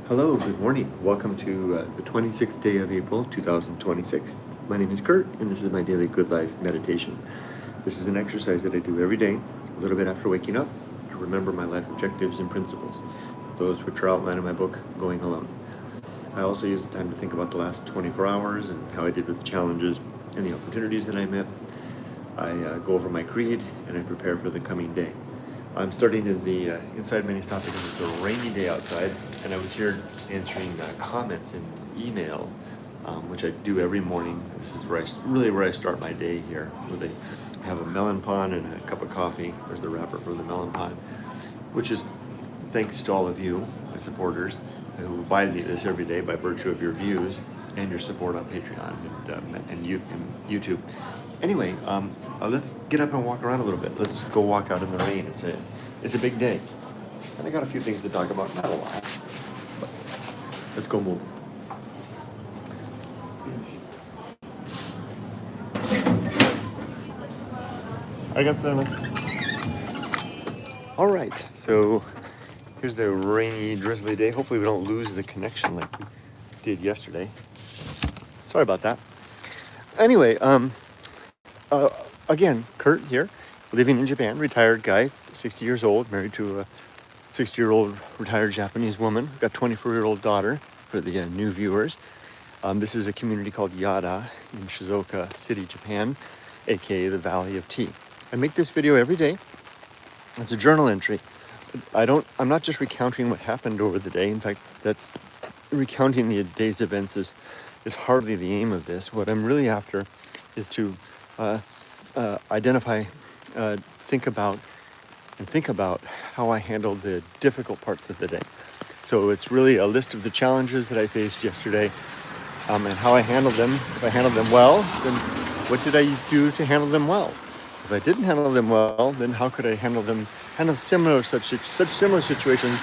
Hello, good morning. Welcome to the 26th day of April 2026. My name is Kurt, and this is my daily Good Life meditation. This is an exercise that I do every day, a little bit after waking up, to remember my life objectives and principles, those which are outlined in my book, Going Alone. I also use the time to think about the last 24 hours and how I did with the challenges and the opportunities that I met. I go over my creed, and I prepare for the coming day. I'm starting in the inside mini stop because it's a rainy day outside, and I was here answering comments in email, which I do every morning. This is where I start my day here. I have a melon pan and a cup of coffee. There's the wrapper for the melon pan, which is thanks to all of you, my supporters, who buy me this every day by virtue of your views and your support on Patreon and YouTube. Anyway, let's get up and walk around a little bit. Let's go walk out in the rain. It's a big day, and I got a few things to talk about. Not a lot, but let's go move. I got some. All right, so here's the rainy, drizzly day. Hopefully we don't lose the connection like we did yesterday. Sorry about that. Anyway, again, Kurt here, living in Japan, retired guy, 60 years old, married to a 60-year-old retired Japanese woman. Got a 24-year-old daughter for the new viewers. This is a community called Yada in Shizuoka City, Japan, aka the Valley of Tea. I make this video every day. It's a journal entry. I'm not just recounting what happened over the day. In fact, that's recounting the day's events is hardly the aim of this. What I'm really after is to identify, think about how I handled the difficult parts of the day. So it's really a list of the challenges that I faced yesterday, and how I handled them. If I handled them well, then what did I do to handle them well? If I didn't handle them well, then how could I handle such similar situations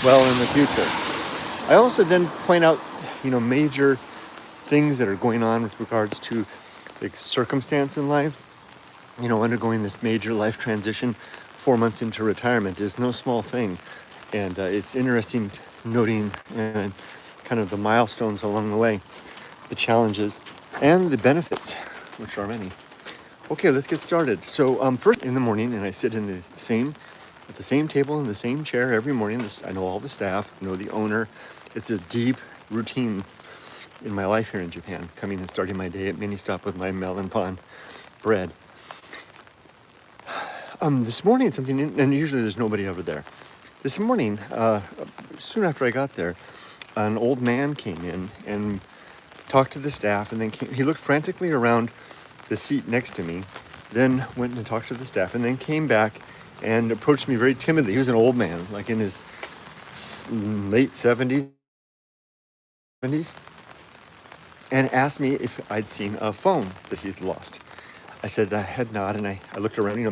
well in the future? I also then point out, major things that are going on with regards to the circumstance in life. Undergoing this major life transition 4 months into retirement is no small thing. And it's interesting noting kind of the milestones along the way, the challenges and the benefits, which are many. Okay, let's get started. So first in the morning, and I sit at the same table in the same chair every morning. I know all the staff, I know the owner. It's a deep routine in my life here in Japan, coming and starting my day at mini stop with my melon pan bread. This morning, and usually there's nobody over there. This morning, soon after I got there, an old man came in and talked to the staff, and then he looked frantically around the seat next to me, then went and talked to the staff, and then came back and approached me very timidly. He was an old man, like in his late 70s, and asked me if I'd seen a phone that he'd lost. I said I had not, and I looked around.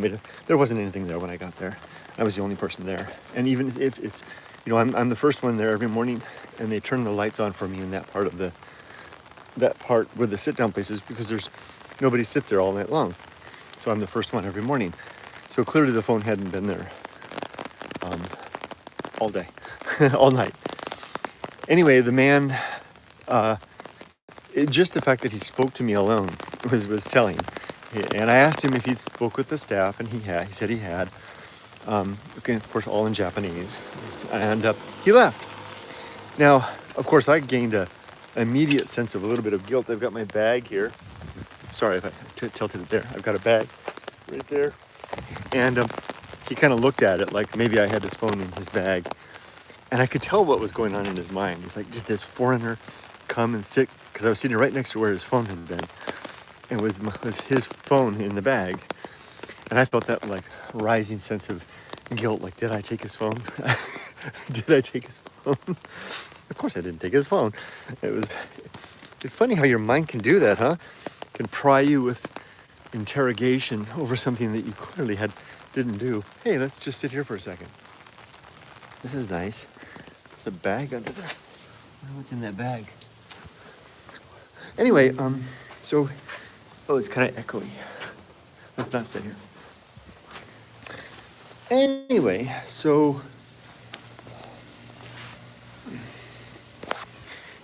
There wasn't anything there when I got there. I was the only person there. And even if it's, I'm the first one there every morning, and they turn the lights on for me in that part where the sit-down place is, because nobody sits there all night long. So I'm the first one every morning. So clearly the phone hadn't been there all day, all night. Anyway, the man, just the fact that he spoke to me alone was telling. And I asked him if he'd spoke with the staff, and he said he had. Okay, of course, all in Japanese. And he left. Now, of course, I gained an immediate sense of a little bit of guilt. I've got my bag here. Sorry if I tilted it there. I've got a bag right there. And he kind of looked at it like maybe I had his phone in his bag. And I could tell what was going on in his mind. He's like, did this foreigner come and sit? Because I was sitting right next to where his phone had been. And was his phone in the bag. And I felt that like rising sense of guilt. Like, did I take his phone? Did I take his phone? Of course I didn't take his phone. It's funny how your mind can do that, huh? Can pry you with interrogation over something that you clearly didn't do. Hey, let's just sit here for a second. This is nice. There's a bag under there. I wonder what's in that bag. Anyway, it's kind of echoey. Let's not sit here. Anyway, so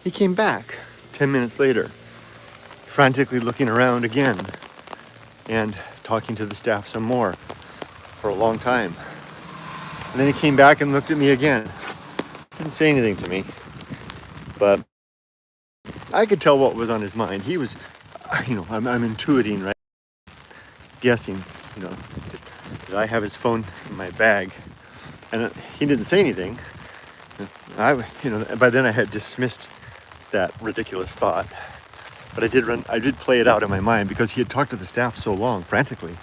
He came back 10 minutes later, frantically looking around again and talking to the staff some more for a long time. And then he came back and looked at me again. Didn't say anything to me, but I could tell what was on his mind. He was, I'm intuiting, right? Guessing, did I have his phone in my bag? And he didn't say anything. By then I had dismissed that ridiculous thought. But I did play it out in my mind because he had talked to the staff so long, frantically.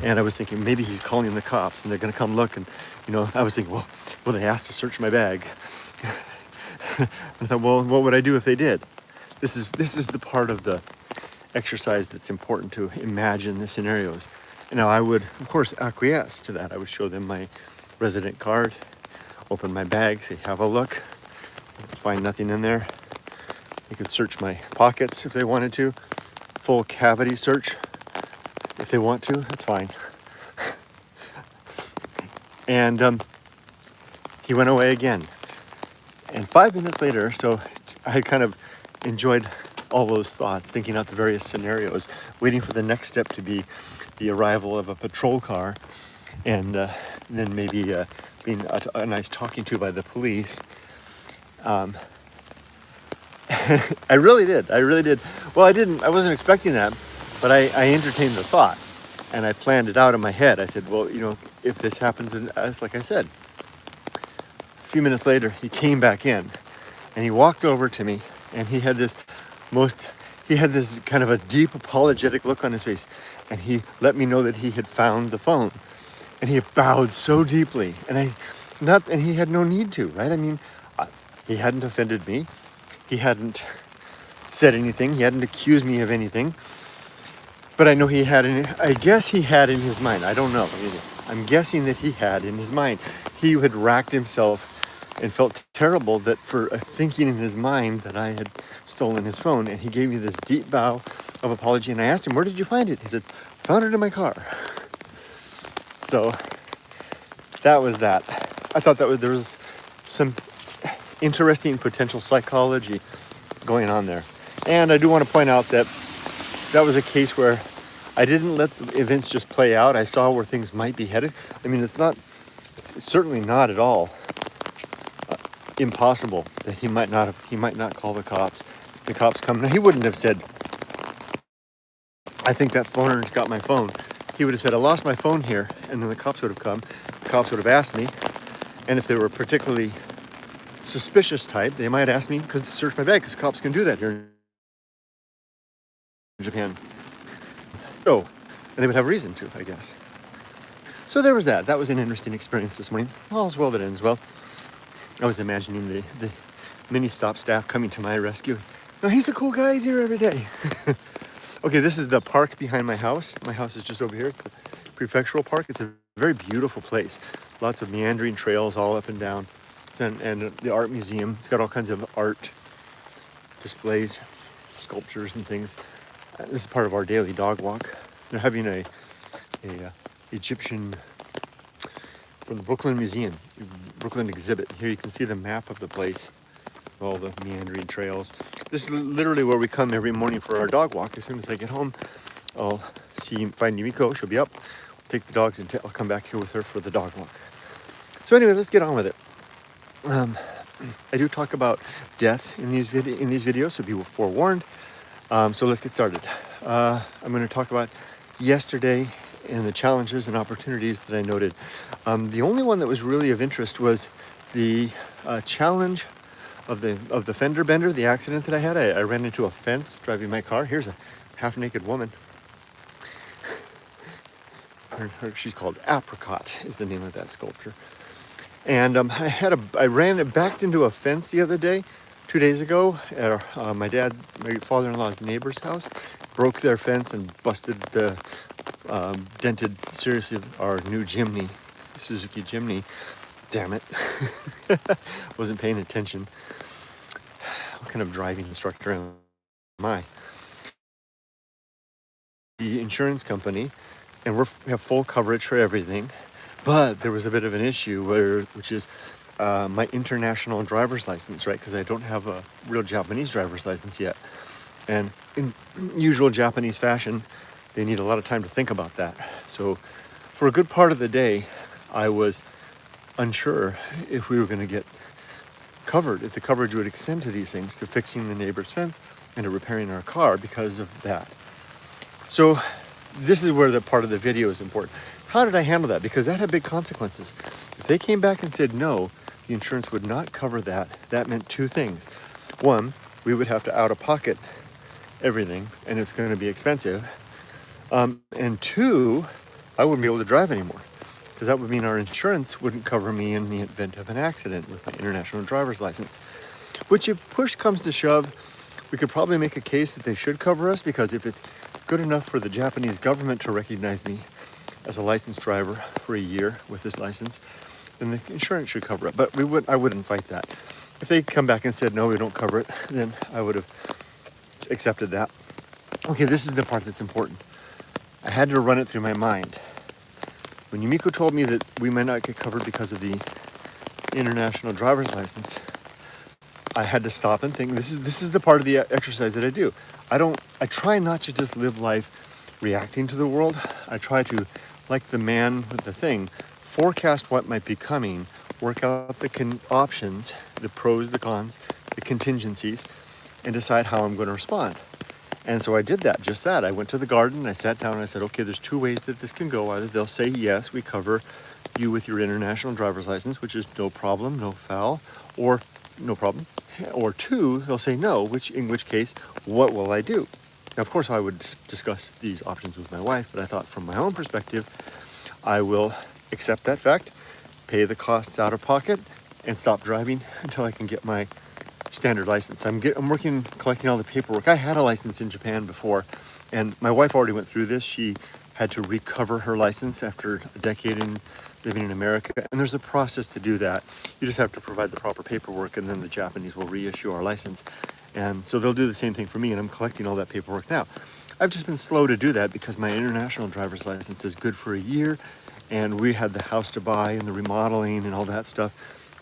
And I was thinking maybe he's calling the cops and they're going to come look. And, I was thinking, well, they asked to search my bag. I thought, well, what would I do if they did? This is the part of the exercise that's important, to imagine the scenarios. And now I would, of course, acquiesce to that. I would show them my resident card, open my bag, say, have a look. Let's find nothing in there. They could search my pockets if they wanted to. Full cavity search if they want to. That's fine. And he went away again. And 5 minutes later, so I had kind of enjoyed all those thoughts, thinking out the various scenarios, waiting for the next step to be the arrival of a patrol car, and then maybe being a nice talking to by the police. I really did. Well, I wasn't expecting that, but I entertained the thought, and I planned it out in my head. I said, well, if this happens, and like I said, a few minutes later, he came back in, and he walked over to me, and he had this kind of a deep apologetic look on his face, and he let me know that he had found the phone, and he bowed so deeply, and he had no need to, right? I mean, he hadn't offended me. He hadn't said anything. He hadn't accused me of anything. But I know I guess he had in his mind. I don't know. I'm guessing that he had in his mind. He had racked himself and felt terrible that for thinking in his mind that I had stolen his phone. And he gave me this deep bow of apology. And I asked him, where did you find it? He said, found it in my car. So that was that. I thought there was some interesting potential psychology going on there. And I do want to point out that was a case where I didn't let the events just play out. I saw where things might be headed. I mean, it's certainly not at all impossible that he might not call the cops. The cops come. Now, he wouldn't have said, I think that foreigner's got my phone. He would have said, I lost my phone here. And then the cops would have come. The cops would have asked me. And if they were particularly suspicious type, they might ask me to search my bag, because cops can do that here in Japan. So, and they would have reason to, I guess. So there was that. That was an interesting experience this morning. All's well that ends well. I was imagining the mini-stop staff coming to my rescue. No, he's a cool guy. He's here every day. Okay, this is the park behind my house. My house is just over here. It's the prefectural park. It's a very beautiful place. Lots of meandering trails all up and down. And the art museum. It's got all kinds of art displays, sculptures and things. This is part of our daily dog walk. They're having a Egyptian from the Brooklyn Museum, Brooklyn exhibit. Here you can see the map of the place, all the meandering trails. This is literally where we come every morning for our dog walk. As soon as I get home, I'll find Yumiko. She'll be up. Take the dogs and I'll come back here with her for the dog walk. So anyway, let's get on with it. I do talk about death in these videos, so be forewarned. So let's get started. I'm going to talk about yesterday and the challenges and opportunities that I noted. The only one that was really of interest was the challenge of the fender bender, the accident that I had. I ran into a fence driving my car. Here's a half-naked woman. She's called Apricot, is the name of that sculpture. And I backed into a fence the other day, 2 days ago, at my father-in-law's neighbor's house. Broke their fence and dented seriously our new Jimny, Suzuki Jimny. Damn it. Wasn't paying attention. What kind of driving instructor am I? The insurance company, and we have full coverage for everything. But there was a bit of an issue which is my international driver's license, right? Because I don't have a real Japanese driver's license yet. And in usual Japanese fashion, they need a lot of time to think about that. So for a good part of the day, I was unsure if we were going to get covered, if the coverage would extend to these things, to fixing the neighbor's fence and to repairing our car because of that. So this is where the part of the video is important. How did I handle that? Because that had big consequences. If they came back and said no, the insurance would not cover that. That meant two things. One, we would have to out of pocket everything, and it's going to be expensive. And two, I wouldn't be able to drive anymore, because that would mean our insurance wouldn't cover me in the event of an accident with my international driver's license. Which, if push comes to shove, we could probably make a case that they should cover us, because if it's good enough for the Japanese government to recognize me as a licensed driver for a year with this license, then the insurance should cover it. But I wouldn't fight that. If they come back and said, no, we don't cover it, then I would have accepted that. Okay, this is the part that's important. I had to run it through my mind. When Yumiko told me that we might not get covered because of the international driver's license, I had to stop and think. This is the part of the exercise that I do. I try not to just live life reacting to the world. I try to, like the man with the thing, forecast what might be coming, work out the options, the pros, the cons, the contingencies, and decide how I'm going to respond. And so I did that, just that. I went to the garden, I sat down and I said, okay, there's two ways that this can go. Either they'll say, yes, we cover you with your international driver's license, which is no problem, no foul, or no problem. Or two, they'll say no, in which case, what will I do? Now, of course, I would discuss these options with my wife, but I thought from my own perspective, I will accept that fact, pay the costs out of pocket, and stop driving until I can get my standard license. I'm working, collecting all the paperwork. I had a license in Japan before, and my wife already went through this. She had to recover her license after a decade in living in America, and there's a process to do that. You just have to provide the proper paperwork, and then the Japanese will reissue our license. And so they'll do the same thing for me, and I'm collecting all that paperwork now. I've just been slow to do that because my international driver's license is good for a year, and we had the house to buy and the remodeling and all that stuff.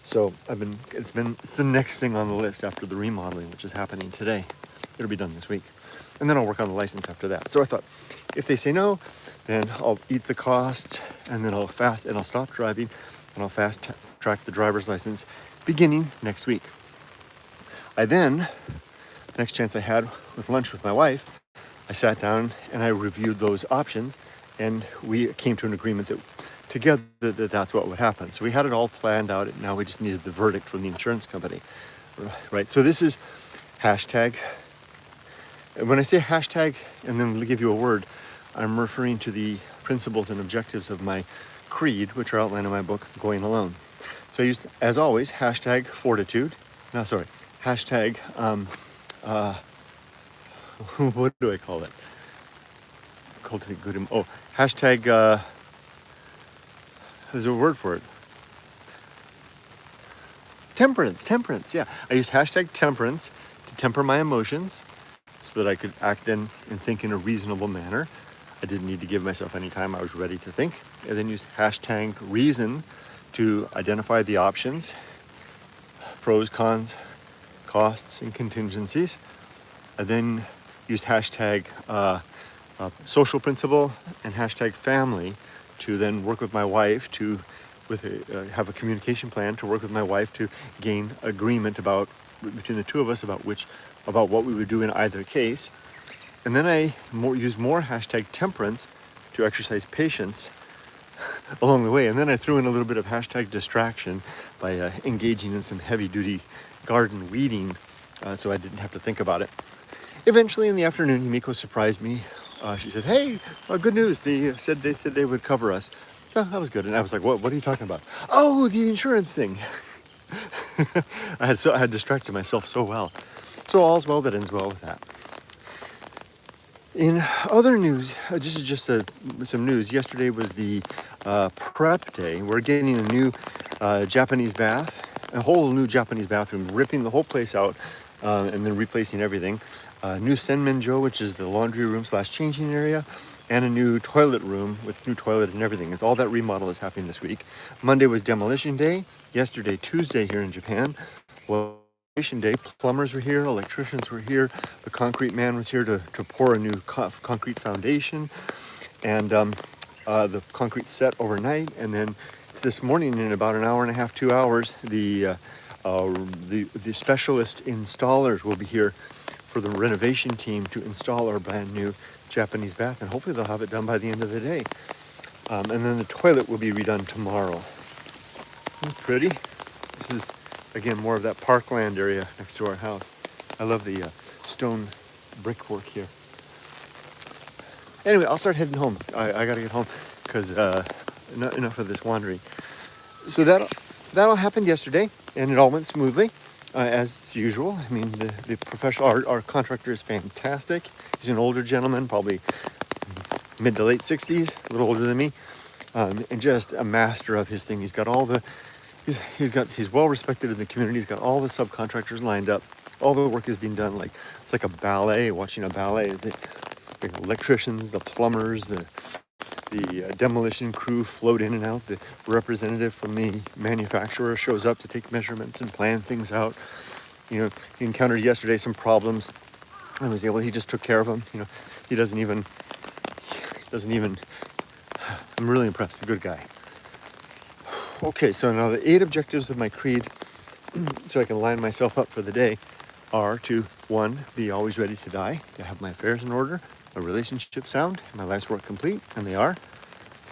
So it's the next thing on the list after the remodeling, which is happening today. It'll be done this week. And then I'll work on the license after that. So I thought, if they say no, then I'll eat the costs, and then I'll stop driving, and I'll fast track the driver's license beginning next week. Next chance I had with lunch with my wife, I sat down and I reviewed those options, and we came to an agreement that together that's what would happen. So we had it all planned out, and now we just needed the verdict from the insurance company, right? So this is hashtag. And when I say hashtag and then give you a word, I'm referring to the principles and objectives of my creed, which are outlined in my book, Going Alone. So I used, as always, hashtag fortitude. No, sorry, hashtag, what do I call it? Cultivate good, hashtag, there's a word for it. Temperance, yeah. I used hashtag temperance to temper my emotions so that I could act and think in a reasonable manner. I didn't need to give myself any time. I was ready to think. I then used hashtag reason to identify the options, pros, cons, costs, and contingencies. I then used hashtag social principle and hashtag family to then work with my wife to have a communication plan to work with my wife to gain agreement between the two of us about what we would do in either case. And then I used more hashtag temperance to exercise patience along the way. And then I threw in a little bit of hashtag distraction by engaging in some heavy duty garden weeding so I didn't have to think about it. Eventually in the afternoon, Yumiko surprised me. She said, hey, good news. They said they would cover us. So that was good. And I was like, what are you talking about? Oh, the insurance thing. I had distracted myself so well. So all's well that ends well with that. In other news, this is just some news. Yesterday was the prep day. We're getting a new Japanese bath, a whole new Japanese bathroom, ripping the whole place out and then replacing everything. New senmenjo, which is the laundry room / changing area. and a new toilet room with new toilet and everything. All that remodel is happening this week. Monday was demolition day. Yesterday, Tuesday here in Japan, well, demolition day. Plumbers were here, electricians were here. The concrete man was here to pour a new concrete foundation, and the concrete set overnight. And then this morning, in about an hour and a half, 2 hours, the specialist installers will be here for the renovation team to install our brand new Japanese bath, and hopefully they'll have it done by the end of the day. And then the toilet will be redone tomorrow. Pretty. This is, again, more of that parkland area next to our house. I love the stone brickwork here. Anyway, I'll start heading home. I gotta get home because enough of this wandering. So that all happened yesterday, and it all went smoothly. As usual. I mean, the professional, our contractor is fantastic. He's an older gentleman, probably mid to late 60s, a little older than me, and just a master of his thing. He's got all the, he's well respected in the community. He's got all the subcontractors lined up. All the work is being done it's like a ballet, watching a ballet. The electricians, the plumbers, the demolition crew float in and out. The representative from the manufacturer shows up to take measurements and plan things out. He encountered yesterday some problems and he just took care of them. He doesn't even, I'm really impressed, a good guy. Okay, so now the 8 objectives of my creed, so I can line myself up for the day, are to, 1, be always ready to die, to have my affairs in order, my relationship sound, my life's work complete, and they are.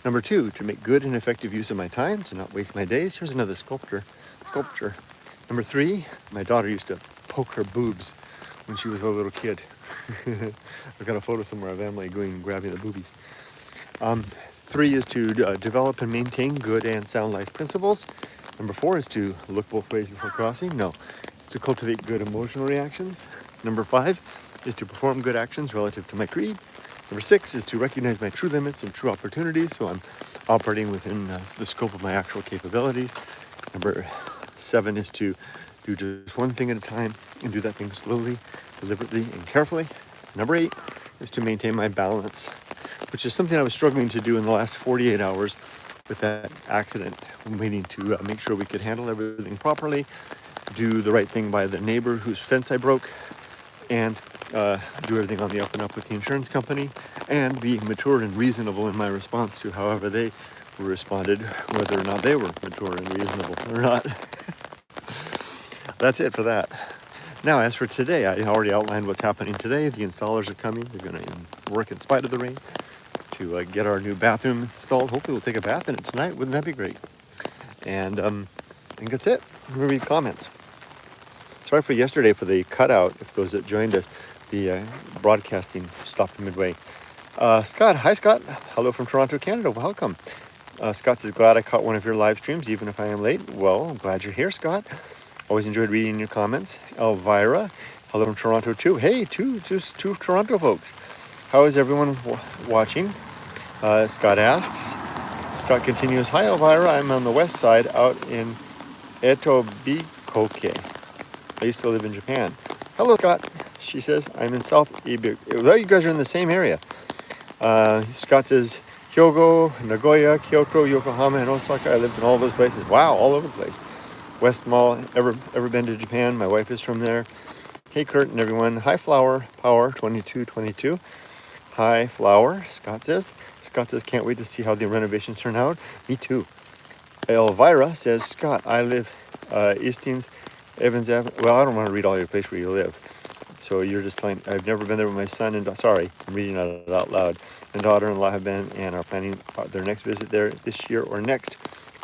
Number 2, to make good and effective use of my time, to not waste my days. Here's another sculpture. Number 3, my daughter used to poke her boobs when she was a little kid. I've got a photo somewhere of Emily going and grabbing the boobies. 3 is to develop and maintain good and sound life principles. Number 4 is to look both ways before crossing. No, it's to cultivate good emotional reactions. Number 5 is to perform good actions relative to my creed. Number 6 is to recognize my true limits and true opportunities, so I'm operating within the scope of my actual capabilities. Number 7 is to do just one thing at a time and do that thing slowly, deliberately, and carefully. Number 8 is to maintain my balance, which is something I was struggling to do in the last 48 hours with that accident. I'm waiting to make sure we could handle everything properly, do the right thing by the neighbor whose fence I broke, and do everything on the up and up with the insurance company, and be mature and reasonable in my response to however they responded, whether or not they were mature and reasonable or not. That's it for that. Now, as for today, I already outlined what's happening today. The installers are coming. They're going to work in spite of the rain to get our new bathroom installed. Hopefully we'll take a bath in it tonight. Wouldn't that be great? And I think that's it. I'm going to read comments. Sorry for yesterday for the cutout, if those that joined us. The broadcasting stopped midway. Scott, hi Scott. Hello from Toronto, Canada. Welcome. Scott says, glad I caught one of your live streams, even if I am late. Well, I'm glad you're here, Scott. Always enjoyed reading your comments. Elvira, hello from Toronto too. Hey, two Toronto folks. How is everyone watching? Scott asks. Scott continues, hi Elvira, I'm on the west side out in Etobikoke. I used to live in Japan. Hello, Scott. She says, I'm in South Ibi. Well, you guys are in the same area. Scott says, Hyogo, Nagoya, Kyoto, Yokohama, and Osaka. I lived in all those places. Wow, all over the place. West Mall, ever been to Japan? My wife is from there. Hey, Kurt and everyone. Hi, Flower Power 2222. Hi, Flower, Scott says. Scott says, can't wait to see how the renovations turn out. Me too. Elvira says, Scott, I live Eastings, Evans Avenue. Well, I don't want to read all your place where you live. So you're just telling, I've never been there with my son and, sorry, I'm reading it out loud. And daughter-in-law have been and are planning their next visit there this year or next.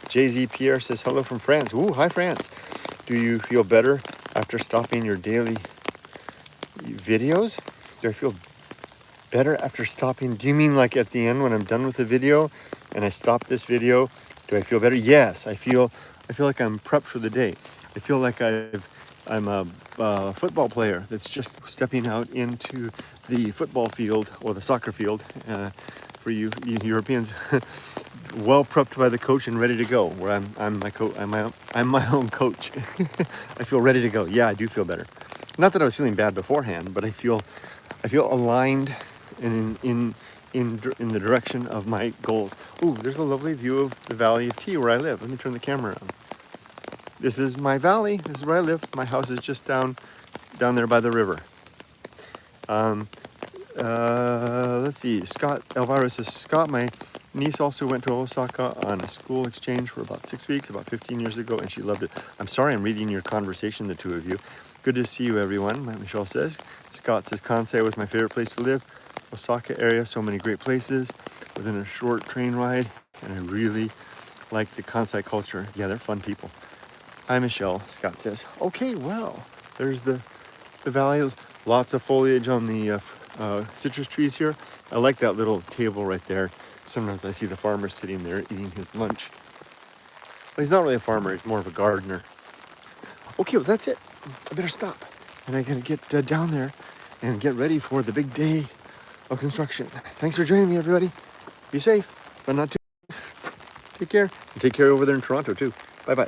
JZ Pierre says, hello from France. Ooh, hi France. Do you feel better after stopping your daily videos? Do I feel better after stopping? Do you mean like at the end when I'm done with the video and I stop this video? Do I feel better? Yes, I feel like I'm prepped for the day. I feel like I'm a football player that's just stepping out into the football field or the soccer field for you Europeans, well prepped by the coach and ready to go. Where I'm my own coach. I feel ready to go. Yeah, I do feel better. Not that I was feeling bad beforehand, but I feel aligned and in in the direction of my goals. Ooh, there's a lovely view of the Valley of Tea where I live. Let me turn the camera around. This is my valley. This is where I live. My house is just down there by the river. Let's see. Scott Elvira says, Scott, my niece also went to Osaka on a school exchange for about 6 weeks, about 15 years ago, and she loved it. I'm sorry, I'm reading your conversation, the two of you. Good to see you, everyone. Michelle says. Scott says, Kansai was my favorite place to live. Osaka area, so many great places within a short train ride, and I really like the Kansai culture. Yeah, they're fun people. Hi, Michelle, Scott says. Okay, well, there's the valley. Lots of foliage on the citrus trees here. I like that little table right there. Sometimes I see the farmer sitting there eating his lunch. But he's not really a farmer, he's more of a gardener. Okay, well, that's it. I better stop. And I gotta get down there and get ready for the big day of construction. Thanks for joining me, everybody. Be safe, but not too. Take care. And take care over there in Toronto, too. Bye-bye.